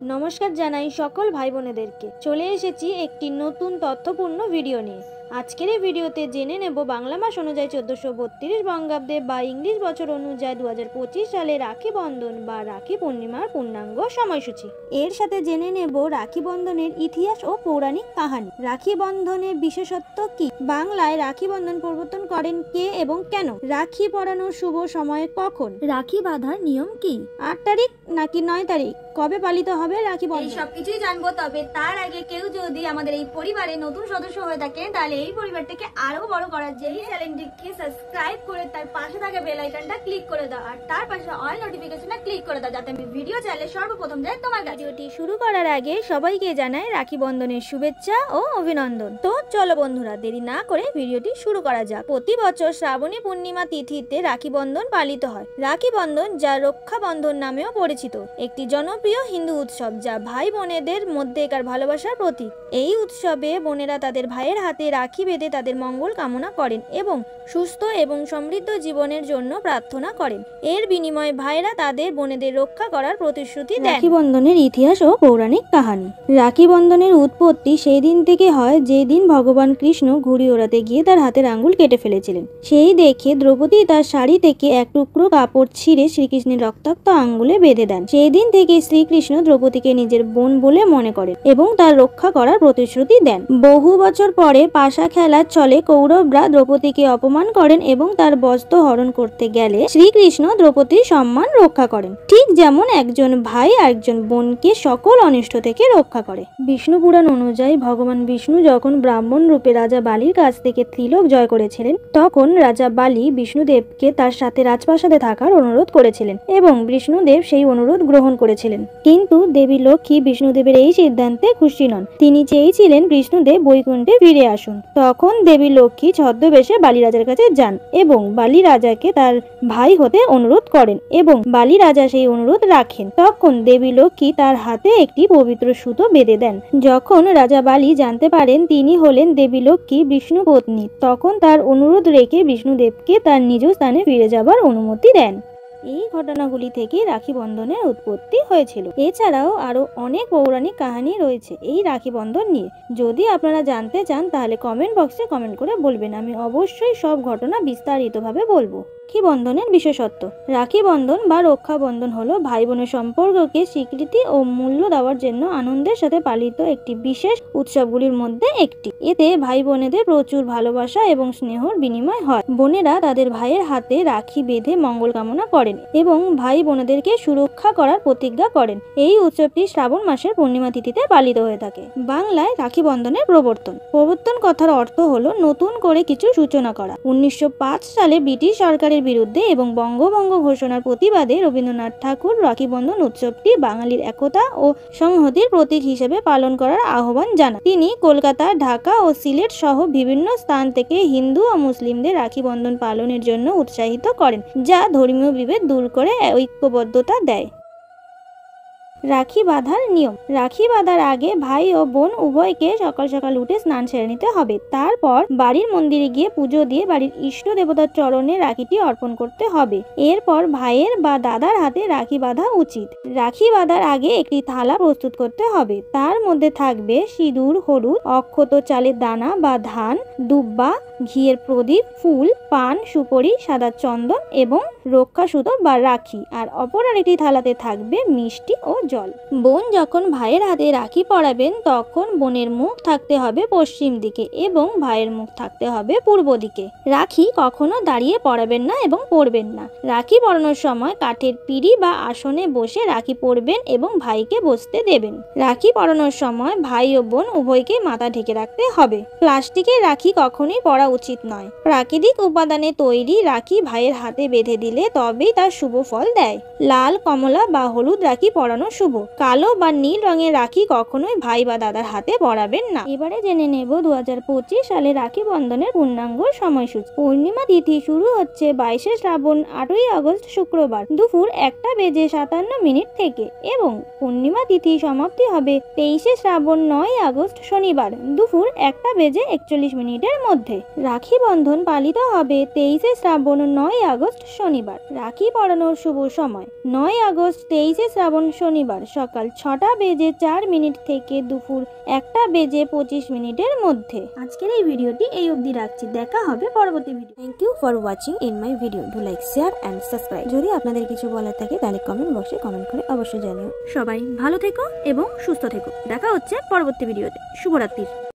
নমস্কার জানাই সকল ভাই বোনেদেরকে। চলে এসেছি একটি নতুন তথ্যপূর্ণ ভিডিও নিয়ে। আজকের এই ভিডিওতে জেনে নেব বাংলা মাস অনুযায়ী 1432 বঙ্গাব্দে বা ইংলিশ বছর অনুযায়ী 2025 সালে রাখি বন্ধন বা রাখি পূর্ণিমার পূর্ণাঙ্গ সময়সূচি। এর সাথে জেনে নেব রাখি বন্ধনের ইতিহাস ও পৌরাণিক কাহিনী। রাখি বন্ধনের বিশেষত্ব কি, বাংলায় রাখি বন্ধন প্রবর্তন করেন কে এবং কেন, রাখি পরানোর শুভ সময় কখন, রাখি বাঁধার নিয়ম কি, 8 তারিখ নাকি 9 তারিখ, কবে পালিত হবে রাখি বন্ধন, সবকিছুই জানবো। তবে তার আগে কেউ যদি আমাদের এই পরিবারে নতুন সদস্য হয়ে থাকে তাহলে এই পরিবারটাকে আরো বড় করার জন্য চ্যানেলটিকে সাবস্ক্রাইব করে তার পাশে থাকা বেল আইকনটা ক্লিক করে দাও আর তার পাশে অল নোটিফিকেশনটা ক্লিক করে দাও যাতে আমি ভিডিও চাইলে সর্বপ্রথম যায় তোমার কাছে। ভিডিওটি শুরু করার আগে সবাইকে জানাই রাখি বন্ধনের শুভেচ্ছা ও অভিনন্দন। তো চলো বন্ধুরা, দেরি না করে ভিডিওটি শুরু করা যাক। প্রতি বছর শ্রাবণী পূর্ণিমা তিথিতে রাখি বন্ধন পালিত হয়। রাখি বন্ধন, যা রক্ষা বন্ধন নামেও পরিচিত, একটি জনপ্রিয় হিন্দু উৎসব যা ভাই বোনেদের মধ্যেকার ভালোবাসার প্রতীক। এই উৎসবে বোনেরা তাদের ভাইয়ের হাতে রাখি বেঁধে তাদের মঙ্গল কামনা করেন এবং সুস্থ এবং সমৃদ্ধ জীবনের জন্য প্রার্থনা করেন। এর বিনিময়ে ভাইরা তাদের বোনেদের রক্ষা করার প্রতিশ্রুতি দেন। রাখি বন্ধনের ইতিহাস ও পৌরাণিক কাহিনী। রাখি বন্ধনের উৎপত্তি সেই দিন থেকে হয় যে দিন ভগবান কৃষ্ণ ঘুড়ি ওড়াতে গিয়ে তার হাতের আঙ্গুল কেটে ফেলেছিলেন। সেই দেখে দ্রৌপদী তার শাড়ি থেকে এক টুকরো কাপড় ছিঁড়ে শ্রীকৃষ্ণের রক্তাক্ত আঙ্গুলে বেঁধে দেন। সেই দিন থেকে শ্রীকৃষ্ণ দ্রৌপদীকে নিজের বোন বলে মনে করেন এবং তার রক্ষা করার প্রতিশ্রুতি দেন। বহু বছর পরে পাশা খেলার ছলে কৌরবরা দ্রৌপদীকে অপমান করেন এবং তার বস্ত্র হরণ করতে গেলে শ্রীকৃষ্ণ দ্রৌপদীর সম্মান রক্ষা করেন, ঠিক যেমন একজন ভাই একজন বোনকে সকল অনিষ্ট থেকে রক্ষা করে। বিষ্ণু পুরাণ অনুযায়ী ভগবান বিষ্ণু যখন ব্রাহ্মণ রূপে রাজা বালির কাছ থেকে ত্রিলোক জয় করেছিলেন, তখন রাজা বালি বিষ্ণুদেবকে তার সাথে রাজপ্রাসাদে থাকার অনুরোধ করেছিলেন এবং বিষ্ণুদেব সেই অনুরোধ গ্রহণ করেছিলেন। কিন্তু দেবী লক্ষ্মী বিষ্ণুদেবের এই সিদ্ধান্তে খুশি নন। তিনি চেয়েছিলেন বিষ্ণুদেব বৈকুণ্ঠে ফিরে আসুন। তখন দেবী লক্ষ্মী ছদ্মবেশে বালি রাজার কাছে যান এবং বালি রাজাকে তার ভাই হতে অনুরোধ করেন এবং বালি রাজা সেই অনুরোধ রাখেন। তখন দেবী লক্ষ্মী তার হাতে একটি পবিত্র সুতো বেঁধে দেন। যখন রাজা বালি জানতে পারেন তিনি হলেন দেবী লক্ষ্মী বিষ্ণু পত্নী, তখন তার অনুরোধ রেখে বিষ্ণুদেবকে তার নিজ স্থানে ফিরে যাবার অনুমতি দেন। এই ঘটনাগুলি থেকে রাখি বন্ধনের উৎপত্তি হয়েছিল। এছাড়াও আরো অনেক পৌরাণিক কাহিনী রয়েছে এই রাখি বন্ধন নিয়ে। যদি আপনারা জানতে চান তাহলে কমেন্ট বক্সে কমেন্ট করে বলবেন, আমি অবশ্যই সব ঘটনা বিস্তারিতভাবে বলবো। রাখি বন্ধনের বিশেষত্ব। রাখি বন্ধন বা রক্ষা বন্ধন হলো ভাই বোনের সম্পর্ককে স্বীকৃতি ও মূল্য দেওয়ার জন্য আনন্দের সাথে পালিত একটি বিশেষ উৎসবগুলির মধ্যে একটি। এতে ভাই বোনেদের প্রচুর ভালোবাসা এবং স্নেহর বিনিময় হয়। বোনেরা তাদের ভাইয়ের হাতে রাখি বেঁধে মঙ্গল কামনা করেন এবং ভাই বোনেদেরকে সুরক্ষা করার প্রতিজ্ঞা করেন। এই উৎসবটি শ্রাবণ মাসের পূর্ণিমা তিথিতে পালিত হয়ে থাকে। বাংলায় রাখি বন্ধনের প্রবর্তন। প্রবর্তন কথার অর্থ হলো নতুন করে কিছু সূচনা করা। 1905 সালে ব্রিটিশ সরকারের বিরুদ্ধে এবং বঙ্গভঙ্গ ঘোষণার প্রতিবাদে রবীন্দ্রনাথ ঠাকুর রাখি বন্ধন উৎসবটি বাঙালির একতা ও সংহতির প্রতীক হিসেবে পালন করার আহ্বান জানান। তিনি কলকাতা, ঢাকা ও সিলেট সহ বিভিন্ন স্থান থেকে হিন্দু ও মুসলিমদের রাখি বন্ধন পালনের জন্য উৎসাহিত করেন, যা ধর্মীয় বিভেদ দূর করে ঐক্যবদ্ধতা দেয়। রাখি বাঁধার নিয়ম। রাখি বাঁধার আগে ভাই ও বোন উভয়কে সকাল সকাল উঠে স্নান সেরে নিতে হবে। তারপর বাড়ির মন্দিরে গিয়ে পুজো দিয়ে বাড়ির ইষ্ট দেবতার চরণে রাখিটি অর্পণ করতে হবে। এরপর ভাইয়ের বা দাদার হাতে রাখি বাঁধা উচিত। রাখি বাঁধার আগে একটি থালা প্রস্তুত করতে হবে। তার মধ্যে থাকবে সিঁদুর, হলুদ, অক্ষত চালের দানা বা ধান, দুব্বা, ঘিয়ের প্রদীপ, ফুল, পান, সুপারি, সাদা চন্দন এবং রক্ষা সুতো বা রাখি। আর অপর আরেকটি থালাতে থাকবে মিষ্টি ও জল। বোন যখন ভাইয়ের হাতে রাখি পরাবেন তখন বোনের মুখ থাকতে হবে পশ্চিম দিকে এবং ভাইয়ের মুখ থাকতে হবে পূর্ব দিকে। রাখি কখনো দাঁড়িয়ে পরাবেন না এবং পরবেন না। রাখি পরানোর সময় কাঠের পিঁড়ি বা আসনে বসে রাখি পরবেন এবং ভাইকে বসতে দেবেন। রাখি পরানোর সময় ভাই ও বোন উভয়কে মাথা ঢেকে রাখতে হবে। প্লাস্টিকের রাখি কখনোই পরা উচিত নয়। প্রাকৃতিক উপাদানে তৈরি রাখি ভাইয়ের হাতে বেঁধে দিলে তবেই তার শুভ ফল দেয়। লাল, কমলা বা হলুদ রাখি পরানো শুভ। কালো বা নীল রঙের রাখি কখনোই ভাই বা দাদার হাতে পরাবেন না। এবারে জেনে নেব 2025 সালে রাখি বন্ধনের পূর্ণাঙ্গ সময়সূচি। পূর্ণিমা তিথি শুরু হচ্ছে 22শে শ্রাবণ 8ই আগস্ট শুক্রবার দুপুর 1:57 থেকে এবং পূর্ণিমা তিথি সমাপ্তি হবে 23শে শ্রাবণ 9 আগস্ট শনিবার দুপুর 1:41 মধ্যে। রাখি বন্ধন পালিত হবে 23শে শ্রাবণ 9 আগস্ট শনিবার। শনিবার। রাখি পরানোর শুভ সময় 9 আগস্ট 23 শ্রাবণ শনিবার সকাল 6টা বেজে 4 মিনিট থেকে দুপুর 1টা বেজে 25 মিনিটের মধ্যে। আজকের এই ভিডিওটি এই অবধি রাখছি, দেখা হবে পরবর্তী video. Thank you for watching in my video. Do like, share and subscribe. যদি আপনাদের কিছু বলার থাকে তাহলে কমেন্ট বক্সে কমেন্ট করে অবশ্যই জানিও। সবাই ভালো থেকো এবং সুস্থ থেকো। দেখা হচ্ছে পরবর্তী ভিডিওতে। শুভরাত্রি।